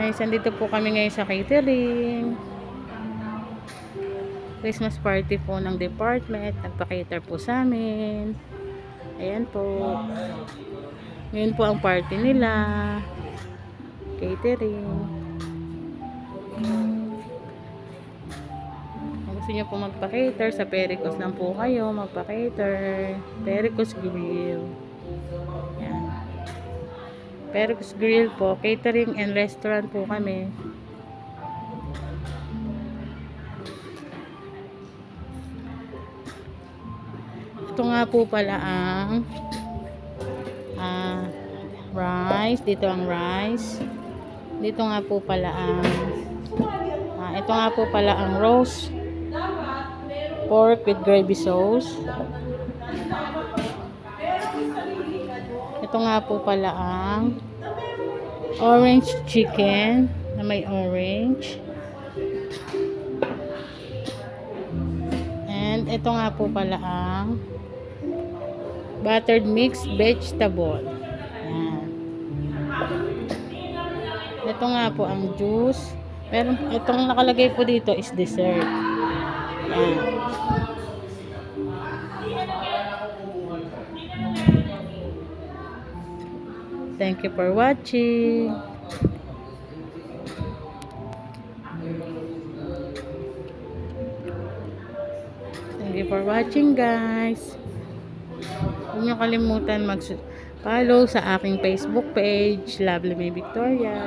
Guys, andito po kami ngayon sa catering. Christmas party po ng department. Nagpa-cater po sa amin. Ayan po. Ngayon po ang party nila. Catering. Kung gusto nyo po magpa-cater, sa Pericos lang po kayo magpa-cater. Pericos Grill. Ayan. Pericos Grill po. Catering and restaurant po kami. Ito nga po pala ang rice. Dito ang rice. Dito nga po pala ang ito nga po pala ang roast pork with gravy sauce. Ito nga po pala ang orange chicken na may orange. And ito nga po pala ang buttered mixed vegetable. Ayan. Ito nga po ang juice. Meron, itong nakalagay po dito is dessert. Ayan. Thank you for watching. Thank you for watching, guys. Huwag niyo kalimutan mag-follow sa aking Facebook page, Lovely May Victoria.